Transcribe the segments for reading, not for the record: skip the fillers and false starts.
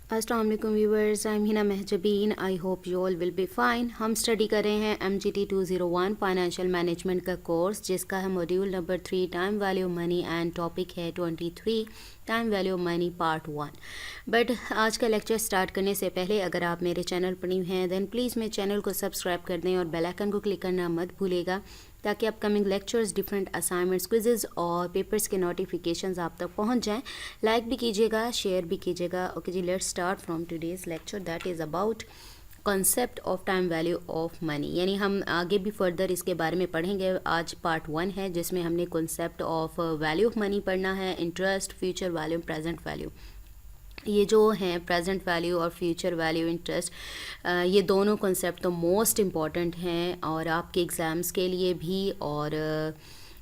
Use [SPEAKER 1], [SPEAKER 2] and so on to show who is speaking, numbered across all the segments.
[SPEAKER 1] अस्सलाम वालेकुम viewers, I am Hina Mahjabeen. I hope you all will be fine. हम study कर रहे हैं MGT 201 फाइनेंशियल मैनेजमेंट का कोर्स, जिसका है module number 3 time value money and topic है 23 time value money part 1। But आज का लेक्चर स्टार्ट करने से पहले अगर आप मेरे चैनल पर न्यू हैं देन प्लीज़ मेरे चैनल को सब्सक्राइब कर दें और बेल आइकन को क्लिक करना मत भूलिएगा, ताकि upcoming lectures, different assignments, quizzes और पेपर्स के नोटिफिकेशंस आप तक पहुंच जाएं। लाइक भी कीजिएगा, शेयर भी कीजिएगा। ओके जी, let's start from today's lecture that is about concept of time value of money. यानी हम आगे भी फर्दर इसके बारे में पढ़ेंगे। आज पार्ट 1 है जिसमें हमने concept of value of money पढ़ना है, interest, future value, present value. ये जो हैं प्रेजेंट वैल्यू और फ्यूचर वैल्यू, इंटरेस्ट, ये दोनों कॉन्सेप्ट तो मोस्ट इम्पॉर्टेंट हैं और आपके एग्ज़ाम्स के लिए भी, और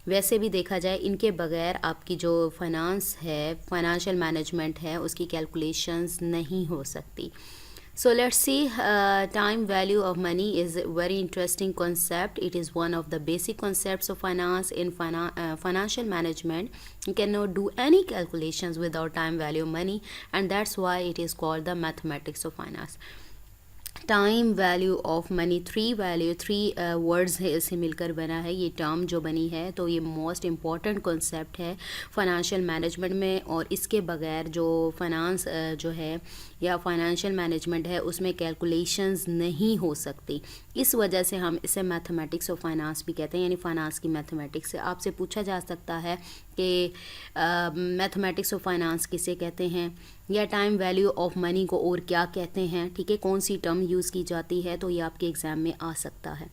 [SPEAKER 1] वैसे भी देखा जाए इनके बगैर आपकी जो फाइनेंस है, फाइनेंशियल मैनेजमेंट है, उसकी कैलकुलेशंस नहीं हो सकती। So let's see, time value of money is a very interesting concept. It is one of the basic concepts of finance. In financial management, you cannot do any calculations without time value of money, and that's why it is called the mathematics of finance. Time value of money, three words है, इससे मिलकर बना है ये term जो बनी है। तो ये मोस्ट इम्पॉर्टेंट कॉन्सेप्ट है फाइनेंशियल मैनेजमेंट में, और इसके बगैर जो फाइनेंस जो है या फाइनेंशियल मैनेजमेंट है उसमें कैलकुलेशंस नहीं हो सकती। इस वजह से हम इसे मैथमेटिक्स ऑफ फाइनेंस भी कहते हैं, यानी फाइनेंस की मैथमेटिक्स से। आपसे पूछा जा सकता है कि मैथमेटिक्स ऑफ फाइनेंस किसे कहते हैं या टाइम वैल्यू ऑफ मनी को और क्या कहते हैं, ठीक है, कौन सी टर्म यूज़ की जाती है, तो ये आपके एग्ज़ाम में आ सकता है।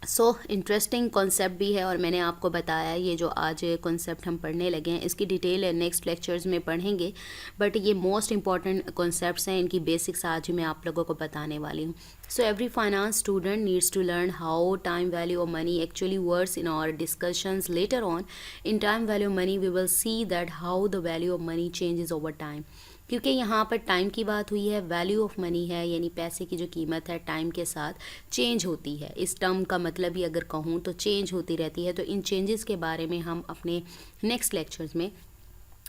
[SPEAKER 1] सो इंटरेस्टिंग कॉन्सेप्ट भी है, और मैंने आपको बताया ये जो आज कॉन्सेप्ट हम पढ़ने लगे हैं इसकी डिटेल नेक्स्ट लेक्चर्स में पढ़ेंगे, बट ये मोस्ट इंपॉर्टेंट कॉन्सेप्ट्स हैं, इनकी बेसिक्स आज ही मैं आप लोगों को बताने वाली हूँ। So every finance student needs to learn how time value of money actually works in our discussions later on. In time value of money we will see that how the value of money changes over time. क्योंकि यहाँ पर time की बात हुई है, value of money है, यानी पैसे की जो कीमत है टाइम के साथ चेंज होती है। इस टर्म का मतलब ही अगर कहूँ तो चेंज होती रहती है। तो इन चेंजेस के बारे में हम अपने नेक्स्ट लेक्चर्स में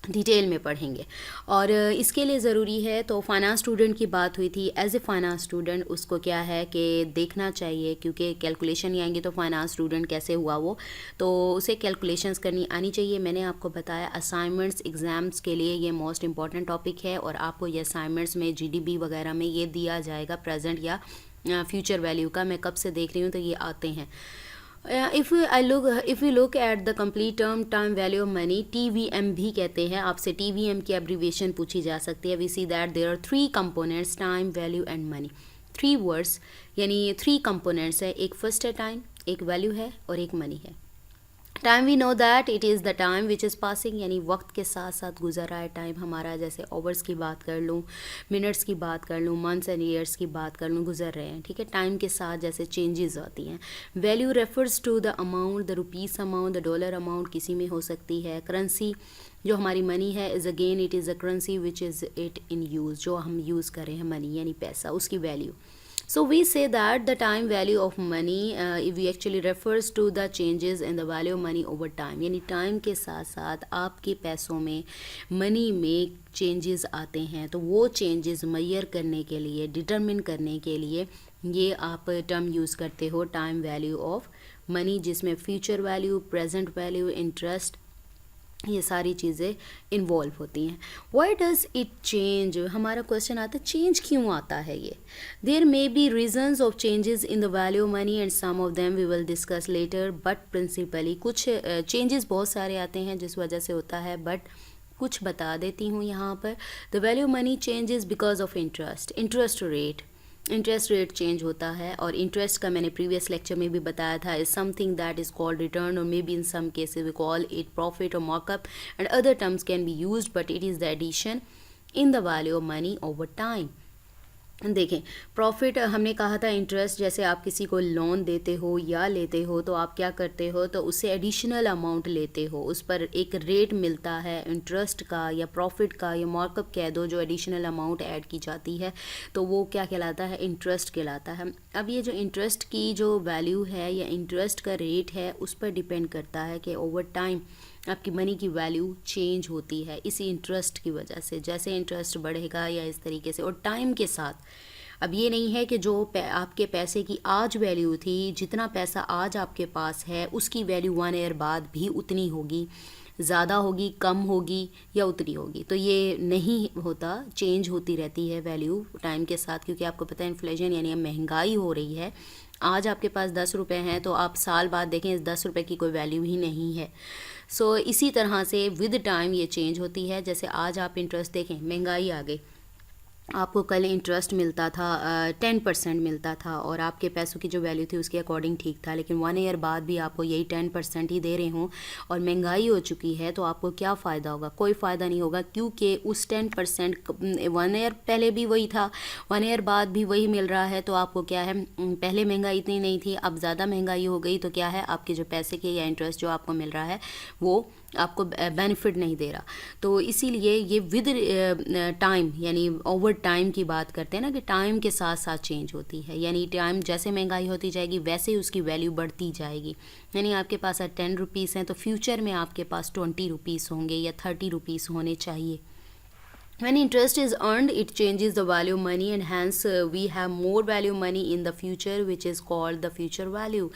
[SPEAKER 1] डिटेल में पढ़ेंगे, और इसके लिए ज़रूरी है, तो फाइनेंस स्टूडेंट की बात हुई थी। एज ए फाइनेंस स्टूडेंट उसको क्या है कि देखना चाहिए, क्योंकि कैलकुलेशन ही आएंगे तो फाइनेंस स्टूडेंट कैसे हुआ वो, तो उसे कैलकुलेशंस करनी आनी चाहिए। मैंने आपको बताया असाइनमेंट्स, एग्ज़ाम्स के लिए ये मोस्ट इंपॉर्टेंट टॉपिक है, और आपको ये असाइनमेंट्स में GDP वगैरह में ये दिया जाएगा, प्रेजेंट या फ्यूचर वैल्यू का। मैं कब से देख रही हूँ तो ये आते हैं। if we look at the complete term time value of money, TVM भी कहते हैं। आपसे TVM की एब्रीविएशन पूछी जा सकती है। we see that there are 3 components, time, value and money. 3 words, यानी 3 components है। एक फर्स्ट है टाइम, एक वैल्यू है और एक मनी है। Time we know that it is the time which is passing, यानी वक्त के साथ साथ गुजर रहा है टाइम हमारा। जैसे आवर्स की बात कर लूँ, मिनट्स की बात कर लूँ, मंथ्स एंड ईयर्स की बात कर लूँ, गुजर रहे हैं, ठीक है। टाइम के साथ जैसे चेंजेस आती हैं। Value refers to the amount, the rupees amount, the dollar amount किसी में हो सकती है। करेंसी जो हमारी मनी है is again it is a currency which is it in use, जो हम यूज़ कर रहे हैं मनी यानी पैसा, उसकी value. So we say that the time value of money we actually refers to the changes in the value of money over time, यानी time के साथ साथ आपके पैसों में, मनी में चेंजेस आते हैं, तो वो चेंजेस मेजर करने के लिए, डिटरमिन करने के लिए ये आप टर्म यूज़ करते हो टाइम वैल्यू ऑफ मनी, जिसमें future value, present value, interest, ये सारी चीज़ें इन्वॉल्व होती हैं। वाई डज़ इट चेंज, हमारा क्वेश्चन आता है चेंज क्यों आता है ये। There may be reasons of changes in the value of money and some of them we will discuss later, but principally कुछ चेंजेस बहुत सारे आते हैं जिस वजह से होता है, बट कुछ बता देती हूँ यहाँ पर। The value of money changes because of interest, interest rate, interest rate change होता है। और इंटरेस्ट का मैंने प्रीवियस लेक्चर में भी बताया था, is something that is called return, और may be in some cases we call it profit और markup, and other terms can be used, but it is the addition in the value of money over time. देखें, profit हमने कहा था, interest जैसे आप किसी को लोन देते हो या लेते हो तो आप क्या करते हो, तो उससे एडिशनल अमाउंट लेते हो, उस पर एक रेट मिलता है इंटरेस्ट का या प्रॉफिट का या मार्कअप कह दो, जो एडिशनल अमाउंट ऐड की जाती है, तो वो क्या कहलाता है, इंटरेस्ट कहलाता है। अब ये जो इंटरेस्ट की जो वैल्यू है या इंटरेस्ट का रेट है उस पर डिपेंड करता है कि ओवर टाइम आपकी मनी की वैल्यू चेंज होती है इसी इंटरेस्ट की वजह से। जैसे इंटरेस्ट बढ़ेगा या इस तरीके से, और टाइम के साथ। अब ये नहीं है कि जो आपके पैसे की आज वैल्यू थी, जितना पैसा आज आपके पास है उसकी वैल्यू 1 ईयर बाद भी उतनी होगी, ज़्यादा होगी, कम होगी या उतनी होगी। तो ये नहीं होता, चेंज होती रहती है वैल्यू टाइम के साथ, क्योंकि आपको पता है इन्फ्लेशन यानी महंगाई हो रही है। आज आपके पास 10 रुपये हैं तो आप साल बाद देखें इस 10 रुपये की कोई वैल्यू ही नहीं है। सो इसी तरह से विद टाइम ये चेंज होती है। जैसे आज आप इंटरेस्ट देखें, महंगाई आ गई, आपको कल इंटरेस्ट मिलता था 10% मिलता था और आपके पैसों की जो वैल्यू थी उसके अकॉर्डिंग ठीक था, लेकिन 1 ईयर बाद भी आपको यही 10% ही दे रहे हों और महंगाई हो चुकी है, तो आपको क्या फ़ायदा होगा? कोई फ़ायदा नहीं होगा, क्योंकि उस 10% 1 ईयर पहले भी वही था, 1 ईयर बाद भी वही मिल रहा है। तो आपको क्या है, पहले महंगाई इतनी नहीं थी, अब ज़्यादा महंगाई हो गई, तो क्या है, आपके जो पैसे के या इंटरेस्ट जो आपको मिल रहा है वो आपको बेनिफिट नहीं दे रहा। तो इसीलिए ये विद टाइम यानी ओवर टाइम की बात करते हैं ना, कि टाइम के साथ साथ चेंज होती है, यानी टाइम जैसे महंगाई होती जाएगी वैसे ही उसकी वैल्यू बढ़ती जाएगी। यानी आपके पास 10 रुपीज़ हैं तो फ्यूचर में आपके पास 20 रुपीज़ होंगे या 30 रुपीज़ होने चाहिए। When interest is earned, it changes the value of money and hence we have more value money in the future which is called the future value.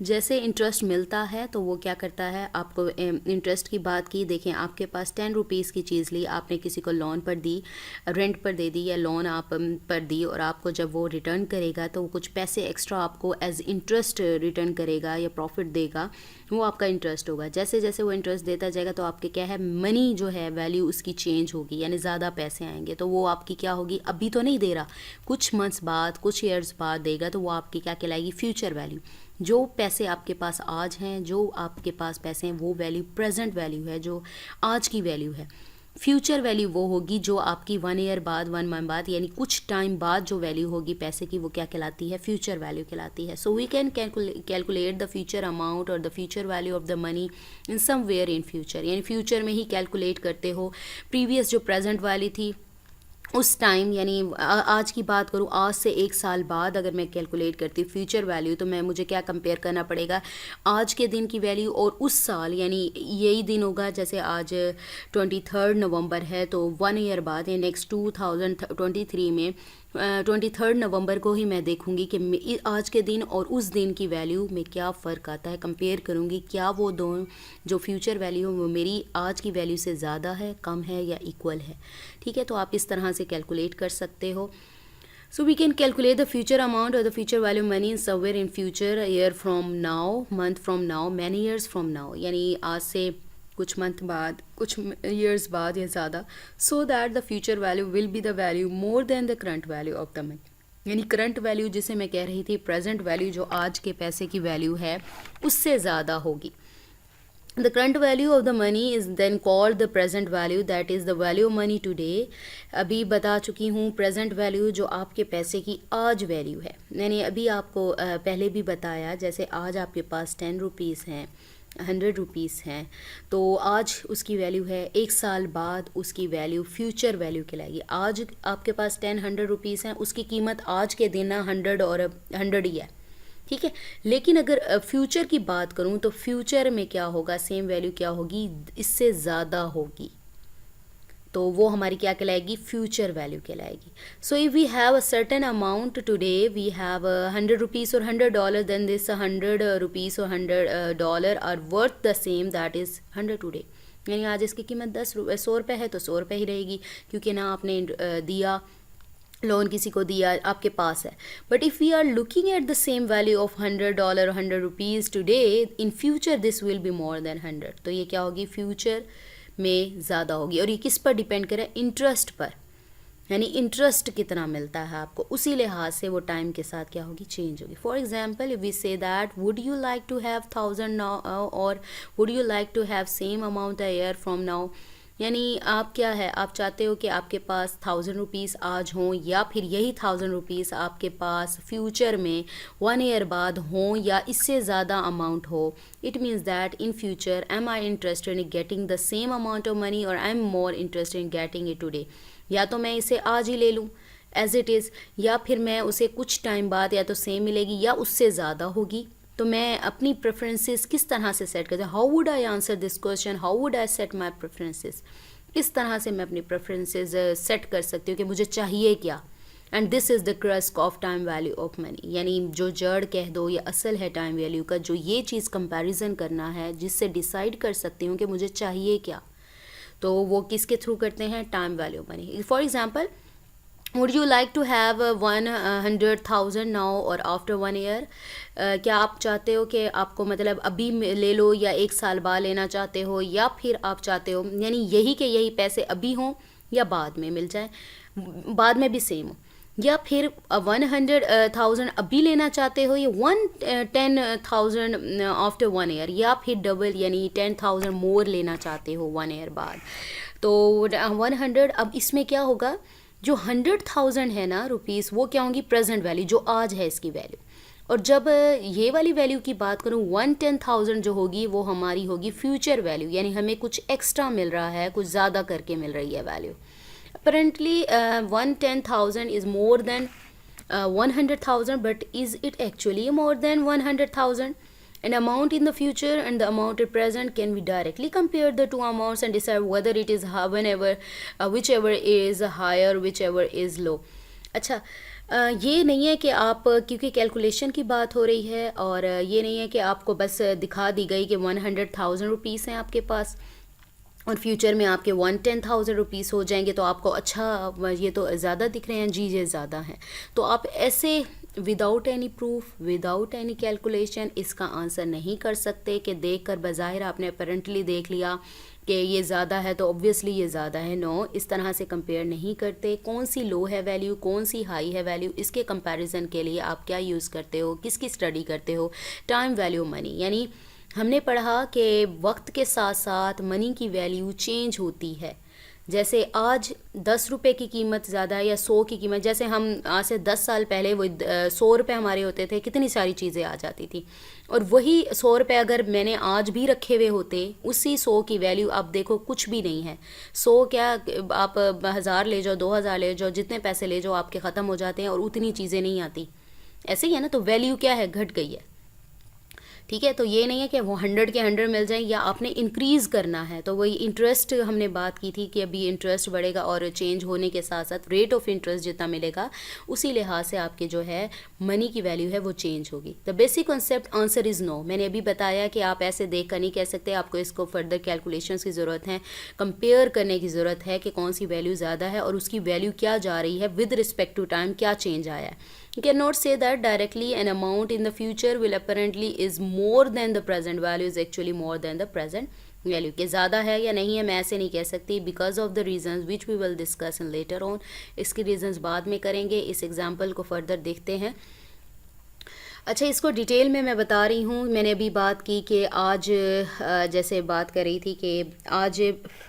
[SPEAKER 1] जैसे इंटरेस्ट मिलता है तो वो क्या करता है, आपको इंटरेस्ट की बात की, देखें आपके पास 10 रुपीज़ की चीज़ ली, आपने किसी को लोन पर दी, रेंट पर दे दी या लोन आप पर दी, और आपको जब वो रिटर्न करेगा तो वो कुछ पैसे एक्स्ट्रा आपको एज इंटरेस्ट रिटर्न करेगा या प्रॉफिट देगा, वो आपका इंटरेस्ट होगा। जैसे जैसे वो इंटरेस्ट देता जाएगा तो आपके क्या है, मनी जो है वैल्यू उसकी चेंज होगी, यानी ज़्यादा पैसे आएंगे। तो वो आपकी क्या होगी, अभी तो नहीं दे रहा, कुछ मंथ्स बाद, कुछ ईयर्स बाद देगा, तो वो आपकी क्या कहलाएगी, फ्यूचर वैल्यू। जो पैसे आपके पास आज हैं, जो आपके पास पैसे हैं, वो वैल्यू प्रेजेंट वैल्यू है, जो आज की वैल्यू है। फ्यूचर वैल्यू वो होगी जो आपकी 1 ईयर बाद, 1 मंथ बाद, यानी कुछ टाइम बाद जो वैल्यू होगी पैसे की, वो क्या कहलाती है, फ्यूचर वैल्यू कहलाती है। So we can calculate the future amount और the future value of the money in somewhere in future, यानी फ्यूचर में ही कैलकुलेट करते हो। प्रीवियस जो प्रेजेंट वाली थी उस टाइम, यानी आज की बात करूँ, आज से 1 साल बाद अगर मैं कैलकुलेट करती हूँ फ्यूचर वैल्यू, तो मैं मुझे क्या कंपेयर करना पड़ेगा, आज के दिन की वैल्यू और उस साल, यानी यही दिन होगा, जैसे आज 23 नवंबर है, तो 1 ईयर बाद या नेक्स्ट 2023 में 23 नवंबर को ही मैं देखूंगी कि आज के दिन और उस दिन की वैल्यू में क्या फ़र्क आता है, कंपेयर करूंगी क्या वो दोनों जो फ्यूचर वैल्यू वो मेरी आज की वैल्यू से ज़्यादा है, कम है या इक्वल है। ठीक है, तो आप इस तरह से कैलकुलेट कर सकते हो। So we can calculate the future amount or the future value of money somewhere in future, a year from now, month from now, many years from now, यानी आज से कुछ मंथ बाद, कुछ ईयर्स बाद या ज़्यादा, so that the future value will be the value more than the current value of the money. यानी करंट वैल्यू जिसे मैं कह रही थी, प्रेजेंट वैल्यू जो आज के पैसे की वैल्यू है उससे ज़्यादा होगी। The current value of the money is then called the present value, that is the value of money today. अभी बता चुकी हूँ present value जो आपके पैसे की आज वैल्यू है। मैंने अभी आपको पहले भी बताया, जैसे आज आपके पास 10 रुपीज़ हैं, 100 रुपीज़ हैं, तो आज उसकी वैल्यू है, 1 साल बाद उसकी वैल्यू फ्यूचर वैल्यू कहलाएगी। आज आपके पास 100 रुपीज़ हैं, उसकी कीमत आज के दिन 100 और 100 ही है, ठीक है। लेकिन अगर फ्यूचर की बात करूं तो फ्यूचर में क्या होगा, सेम वैल्यू क्या होगी, इससे ज़्यादा होगी, तो वो हमारी क्या कहलाएगी, फ्यूचर वैल्यू कहलाएगी। So if we have a certain amount today, we have 100 rupees और $100, देन दिस 100 रुपीज़ और $100 are worth the same, that is 100 today. यानी आज इसकी कीमत 100 रुपये है तो 100 रुपये ही रहेगी, क्योंकि ना आपने दिया लोन, किसी को दिया, आपके पास है। But if we are looking at the same value of $100 और 100 rupees today, in future this will be more than 100, तो ये क्या होगी, फ्यूचर में ज़्यादा होगी। और ये किस पर डिपेंड करे, इंटरेस्ट पर, यानी इंटरेस्ट कितना मिलता है आपको, उसी लिहाज से वो टाइम के साथ क्या होगी, चेंज होगी। For example if we say that would you like to have 1000 now और would you like to have same amount a year from now, यानी आप क्या है, आप चाहते हो कि आपके पास 1000 रुपीज़ आज हों, या फिर यही 1000 रुपीज़ आपके पास फ्यूचर में 1 ईयर बाद हों, या इससे ज़्यादा अमाउंट हो। It means that in future am I interested in getting the same amount of money और I am more interested in getting it today. या तो मैं इसे आज ही ले लूँ एज इट इज़, या फिर मैं उसे कुछ टाइम बाद या तो सेम मिलेगी या उससे ज़्यादा होगी, तो मैं अपनी प्रेफरेंसेस किस तरह से सेट करती हूँ, how would I answer this question, how would I set my preferences, किस तरह से मैं अपनी प्रेफरेंसेस सेट कर सकती हूँ कि मुझे चाहिए क्या। And this is the crux of time value of money, यानी जो जड़ कह दो या असल है टाइम वैल्यू का, जो ये चीज़ कंपैरिजन करना है जिससे डिसाइड कर सकती हूँ कि मुझे चाहिए क्या, तो वो किसके थ्रू करते हैं, time value of money. For example, would you like to have 100,000 now और आफ्टर 1 ईयर, क्या आप चाहते हो कि आपको मतलब अभी ले लो या एक साल बाद लेना चाहते हो, या फिर आप चाहते हो यानी यही के यही पैसे अभी हों या बाद में मिल जाए, बाद में भी सेम हो, या फिर 100,000 अभी लेना चाहते हो या 110,000 आफ्टर 1 ईयर, या फिर डबल यानी 10,000 मोर लेना चाहते हो 1 ईयर बाद। तो 100, अब इसमें क्या होगा, जो 100,000 है ना रुपीज़, वो क्या होंगी, प्रेजेंट वैल्यू जो आज है इसकी वैल्यू। और जब ये वाली वैल्यू की बात करूँ, 110,000 जो होगी वो हमारी होगी फ्यूचर वैल्यू, यानी हमें कुछ एक्स्ट्रा मिल रहा है, कुछ ज़्यादा करके मिल रही है value. Apparently, 110,000 is more than 100,000, but is it actually more than 100,000? An amount in the future and the amount at present, can we directly compare the two amounts and decide whether it is whenever whichever is higher, whichever is low? अच्छा, ये नहीं है कि आप, क्योंकि calculation की बात हो रही है, और ये नहीं है कि आपको बस दिखा दी गई कि 100,000 रुपीज़ हैं आपके पास और फ्यूचर में आपके 110,000 रुपीज़ हो जाएंगे, तो आपको अच्छा ये तो ज़्यादा दिख रहे हैं जी, ये ज़्यादा हैं। तो आप ऐसे without any proof, without any calculation इसका आंसर नहीं कर सकते कि देखकर बज़ाहिर आपने अपेरेंटली देख लिया कि ये ज़्यादा है तो ऑब्वियसली ये ज़्यादा है। नो, इस तरह से कंपेयर नहीं करते। कौन सी लो है वैल्यू, कौन सी हाई है वैल्यू, इसके कंपैरिजन के लिए आप क्या यूज़ करते हो, किसकी स्टडी करते हो, टाइम वैल्यू मनी। यानी हमने पढ़ा कि वक्त के साथ साथ मनी की वैल्यू चेंज होती है। जैसे आज 10 रुपये की कीमत ज़्यादा है या 100 की कीमत, जैसे हम आज से 10 साल पहले वो 100 रुपये हमारे होते थे, कितनी सारी चीज़ें आ जाती थी, और वही 100 रुपये अगर मैंने आज भी रखे हुए होते, उसी 100 की वैल्यू आप देखो कुछ भी नहीं है। 100 क्या, आप 1000 ले जाओ, 2000 ले जाओ, जितने पैसे ले जाओ आपके ख़त्म हो जाते हैं और उतनी चीज़ें नहीं आती। ऐसे ही है ना, तो वैल्यू क्या है, घट गई है। ठीक है, तो ये नहीं है कि वो 100 के 100 मिल जाए, या आपने इंक्रीज़ करना है। तो वही इंटरेस्ट हमने बात की थी कि अभी इंटरेस्ट बढ़ेगा और चेंज होने के साथ साथ रेट ऑफ इंटरेस्ट जितना मिलेगा उसी लिहाज से आपके जो है मनी की वैल्यू है वो चेंज होगी। The basic concept answer is no. मैंने अभी बताया कि आप ऐसे देख कर नहीं कह सकते, आपको इसको फर्दर कैलकुलेशंस की ज़रूरत है, कंपेयर करने की ज़रूरत है कि कौन सी वैल्यू ज़्यादा है और उसकी वैल्यू क्या जा रही है विद रिस्पेक्ट टू टाइम, क्या चेंज आया है। You cannot say that directly an amount in the future will apparently is more than the present value is actually more than the present value, के ज़्यादा है या नहीं है मैं ऐसे नहीं कह सकती, because of the reasons which we will discuss in later on। इसके reasons बाद में करेंगे। इस एग्जाम्पल को फर्दर देखते हैं। अच्छा, इसको डिटेल में मैं बता रही हूँ। मैंने अभी बात की कि आज जैसे बात कर रही थी कि आज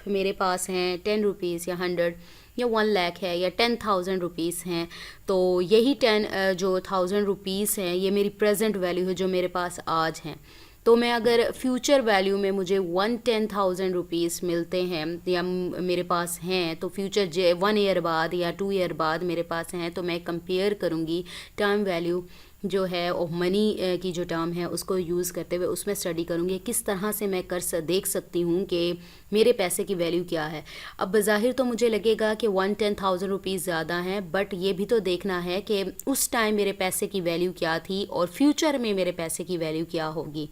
[SPEAKER 1] मेरे पास हैं 10 रुपीज़ या 100 या 1 लाख है या 10,000 रुपीज़ हैं, तो यही 10,000 रुपीज़ हैं, ये मेरी प्रेजेंट वैल्यू है जो मेरे पास आज हैं। तो मैं अगर फ्यूचर वैल्यू में मुझे 110,000 रुपीज़ मिलते हैं या मेरे पास हैं, तो फ्यूचर 1 ईयर बाद या 2 ईयर बाद मेरे पास हैं, तो मैं कंपेयर करूँगी टाइम वैल्यू जो है और मनी की जो टर्म है उसको यूज़ करते हुए उसमें स्टडी करूँगी किस तरह से मैं देख सकती हूँ कि मेरे पैसे की वैल्यू क्या है। अब बज़ाहिर तो मुझे लगेगा कि 110,000 रुपीज़ ज़्यादा हैं, बट ये भी तो देखना है कि उस टाइम मेरे पैसे की वैल्यू क्या थी और फ्यूचर में मेरे पैसे की वैल्यू क्या होगी।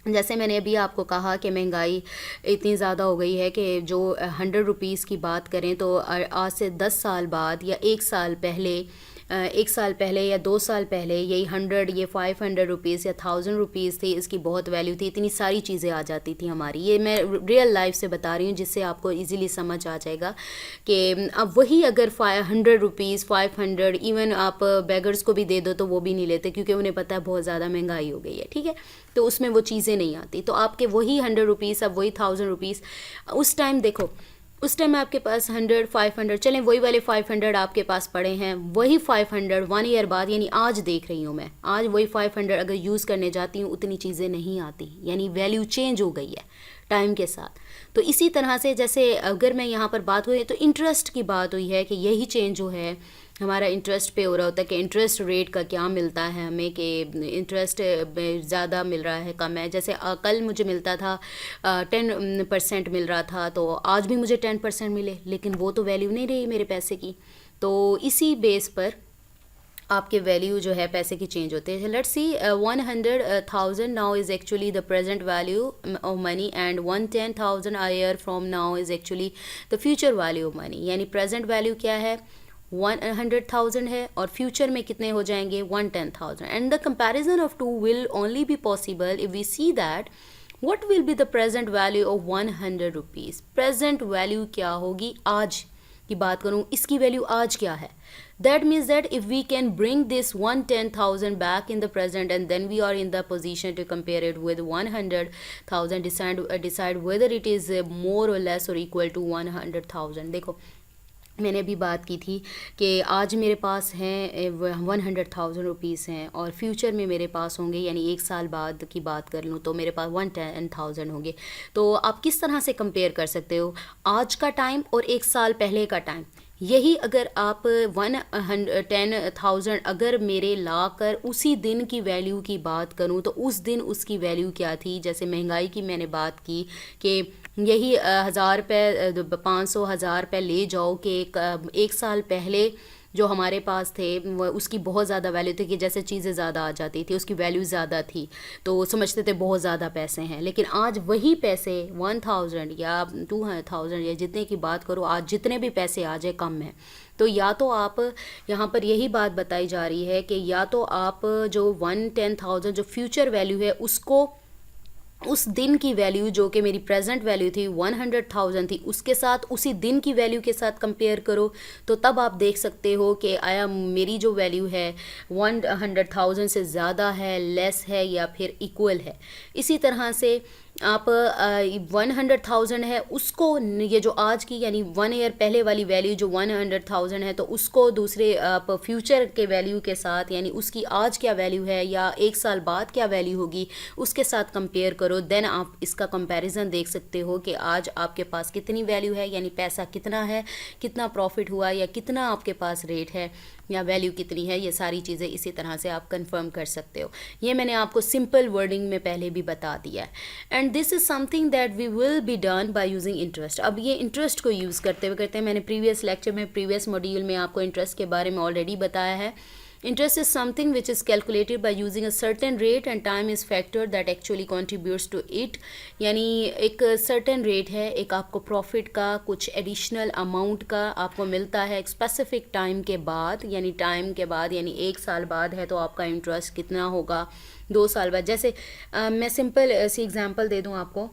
[SPEAKER 1] जैसे मैंने अभी आपको कहा कि महंगाई इतनी ज़्यादा हो गई है कि जो 100 रुपीज़ की बात करें तो आज से 10 साल बाद या 1 साल पहले 1 साल पहले या 2 साल पहले यही 100 ये 500 रुपीज़ या 1000 रुपीज़ थी, इसकी बहुत वैल्यू थी, इतनी सारी चीज़ें आ जाती थी हमारी। ये मैं रियल लाइफ से बता रही हूँ जिससे आपको इजीली समझ आ जाएगा कि अब वही अगर 100 रुपीज़ 500 इवन आप बेगर्स को भी दे दो तो वो भी नहीं लेते क्योंकि उन्हें पता है बहुत ज़्यादा महंगाई हो गई है। ठीक है, तो उसमें वो चीज़ें नहीं आती। तो आपके वही 100 रुपीज़ अब वही 1000 रुपीज़ उस टाइम देखो, उस टाइम आपके पास 100 500 चलें वही वाले 500 आपके पास पड़े हैं, वही 500 1 ईयर बाद यानी आज देख रही हूँ मैं, आज वही 500 अगर यूज़ करने जाती हूँ उतनी चीज़ें नहीं आती, यानी वैल्यू चेंज हो गई है टाइम के साथ। तो इसी तरह से जैसे अगर मैं यहाँ पर बात हुई तो इंटरेस्ट की बात हुई है कि यही चेंज जो है हमारा इंटरेस्ट पे हो रहा होता है कि इंटरेस्ट रेट का क्या मिलता है हमें, कि इंटरेस्ट ज़्यादा मिल रहा है कम है। जैसे कल मुझे मिलता था 10% मिल रहा था, तो आज भी मुझे 10% मिले, लेकिन वो तो वैल्यू नहीं रही मेरे पैसे की। तो इसी बेस पर आपके वैल्यू जो है पैसे की चेंज होते हैं। Let's see 100,000 now is actually the present value of money and 110,000 a year from now is actually the future value of money. यानी प्रेजेंट वैल्यू क्या है 100,000 है और फ्यूचर में कितने हो जाएंगे 110,000। And the comparison of two will only be possible if we see that what will be the present value of 100 rupees. Present value क्या होगी, आज की बात करूँ इसकी वैल्यू आज क्या है। That means that if we can bring this 110,000 back in the present and then we are in the position to compare it with 100,000, decide whether it is more or less or equal to 100,000। देखो मैंने अभी बात की थी कि आज मेरे पास हैं 100,000 रुपीज़ हैं और फ्यूचर में मेरे पास होंगे, यानी एक साल बाद की बात कर लूँ तो मेरे पास 110,000 होंगे। तो आप किस तरह से कंपेयर कर सकते हो आज का टाइम और एक साल पहले का टाइम। यही अगर आप 110,000 अगर मेरे ला कर उसी दिन की वैल्यू की बात करूं तो उस दिन उसकी वैल्यू क्या थी। जैसे महंगाई की मैंने बात की कि यही 1,000 रुपये 500 1,000 रुपये ले जाओ कि एक साल पहले जो हमारे पास थे वो उसकी बहुत ज़्यादा वैल्यू थी, कि जैसे चीज़ें ज़्यादा आ जाती थी उसकी वैल्यू ज़्यादा थी तो समझते थे बहुत ज़्यादा पैसे हैं। लेकिन आज वही पैसे 1,000 या 2,000 या जितने की बात करो, आज जितने भी पैसे आ जाए कम है। तो या तो आप यहाँ पर यही बात बताई जा रही है कि या तो आप जो 110,000 जो फ्यूचर वैल्यू है उसको उस दिन की वैल्यू जो कि मेरी प्रेजेंट वैल्यू थी 100,000 थी उसके साथ उसी दिन की वैल्यू के साथ कंपेयर करो, तो तब आप देख सकते हो कि आया मेरी जो वैल्यू है 100,000 से ज़्यादा है, लेस है या फिर इक्वल है। इसी तरह से आप 100,000 है उसको ये जो आज की यानी 1 ईयर पहले वाली वैल्यू जो 100,000 है तो उसको दूसरे आप फ्यूचर के वैल्यू के साथ यानी उसकी आज क्या वैल्यू है या एक साल बाद क्या वैल्यू होगी उसके साथ कंपेयर करो। देन आप इसका कंपैरिजन देख सकते हो कि आज आपके पास कितनी वैल्यू है, यानी पैसा कितना है, कितना प्रॉफिट हुआ या कितना आपके पास रेट है या वैल्यू कितनी है। ये सारी चीज़ें इसी तरह से आप कंफर्म कर सकते हो। ये मैंने आपको सिंपल वर्डिंग में पहले भी बता दिया है। And this is something that we will be done by using interest. अब ये इंटरेस्ट को यूज़ करते हुए करते हैं, मैंने प्रीवियस लेक्चर में प्रीवियस मॉड्यूल में आपको इंटरेस्ट के बारे में ऑलरेडी बताया है। Interest is something which is calculated by using a certain rate and time is factor that actually contributes to it। यानी एक certain rate है, एक आपको profit का कुछ additional amount का आपको मिलता है एक specific time के बाद, यानी time के बाद यानी एक साल बाद है तो आपका interest कितना होगा, 2 साल बाद। जैसे मैं सिंपल सी एग्जांपल दे दूँ आपको।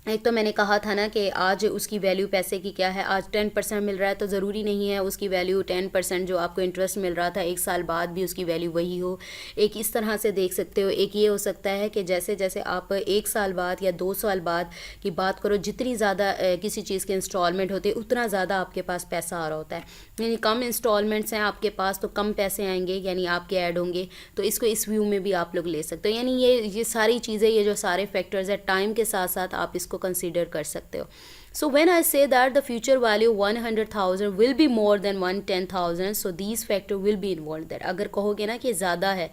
[SPEAKER 1] एक तो मैंने कहा था ना कि आज उसकी वैल्यू पैसे की क्या है, आज 10% मिल रहा है तो ज़रूरी नहीं है उसकी वैल्यू 10% जो आपको इंटरेस्ट मिल रहा था एक साल बाद भी उसकी वैल्यू वही हो। एक इस तरह से देख सकते हो। एक ये हो सकता है कि जैसे जैसे आप एक साल बाद या 2 साल बाद की बात करो, जितनी ज़्यादा किसी चीज़ के इंस्टॉलमेंट होते हैं उतना ज़्यादा आपके पास पैसा आ रहा होता है। यानी कम इंस्टॉलमेंट्स हैं आपके पास तो कम पैसे आएंगे, यानी आपके ऐड होंगे। तो इसको इस व्यू में भी आप लोग ले सकते हो। यानी ये सारी चीज़ें, ये जो सारे फैक्टर्स है टाइम के साथ साथ आप इसको कंसीडर कर सकते हो। So when I say that the future value 100,000 will be more than 110,000, so these factor will be involved there। अगर कहोगे ना कि ज़्यादा है,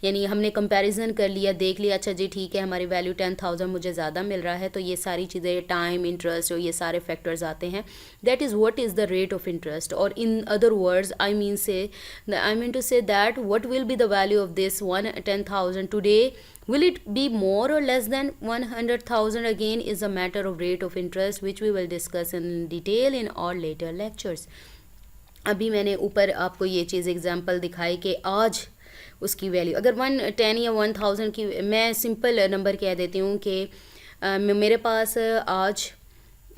[SPEAKER 1] यानी हमने कंपैरिजन कर लिया, देख लिया, अच्छा जी ठीक है हमारी वैल्यू 10,000 मुझे ज़्यादा मिल रहा है, तो ये सारी चीज़ें टाइम, इंटरेस्ट और ये सारे फैक्टर्स आते हैं। That is what is the rate of interest. और in other words I mean to say that what will be the value of this 110,000 today. Will it be more or less than 100,000 again is a matter of rate of interest which we will discuss in detail in our later lectures। अभी मैंने ऊपर आपको ये चीज़ example दिखाई कि आज उसकी value अगर 110 या 1,000 की, मैं सिंपल नंबर कह देती हूँ कि मेरे पास आज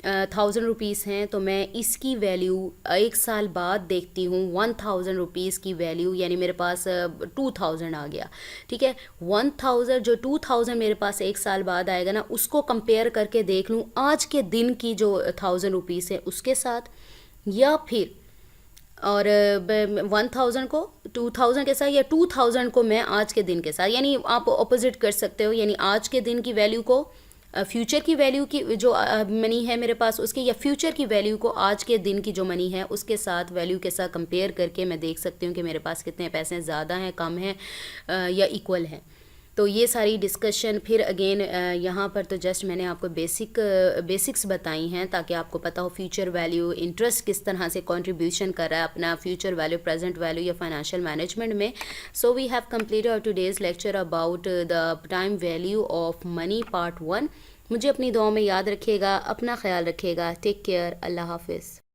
[SPEAKER 1] 1,000 रुपीज़ हैं तो मैं इसकी वैल्यू एक साल बाद देखती हूँ 1,000 रुपीज़ की वैल्यू, यानी मेरे पास 2,000 आ गया। ठीक है, 1,000 जो 2,000 मेरे पास एक साल बाद आएगा ना, उसको कंपेयर करके देख लूँ आज के दिन की जो 1,000 रुपीज़ है उसके साथ, या फिर और 1,000 को 2,000 के साथ या 2,000 को मैं आज के दिन के साथ, यानी आप ऑपोजिट कर सकते हो। यानी आज के दिन की वैल्यू को फ्यूचर की वैल्यू की जो मनी है मेरे पास उसके, या फ्यूचर की वैल्यू को आज के दिन की जो मनी है उसके साथ वैल्यू के साथ कंपेयर करके मैं देख सकती हूँ कि मेरे पास कितने पैसे ज़्यादा हैं, कम हैं या इक्वल हैं। तो ये सारी डिस्कशन फिर अगेन यहाँ पर तो जस्ट मैंने आपको बेसिक्स बताई हैं ताकि आपको पता हो फ्यूचर वैल्यू, इंटरेस्ट किस तरह से कंट्रीब्यूशन कर रहा है अपना फ्यूचर वैल्यू, प्रेजेंट वैल्यू या फाइनेंशियल मैनेजमेंट में। So we have completed our today's lecture about the time value of money part 1। मुझे अपनी दुआओं में याद रखिएगा, अपना ख्याल रखिएगा। टेक केयर, अल्लाह हाफिज़।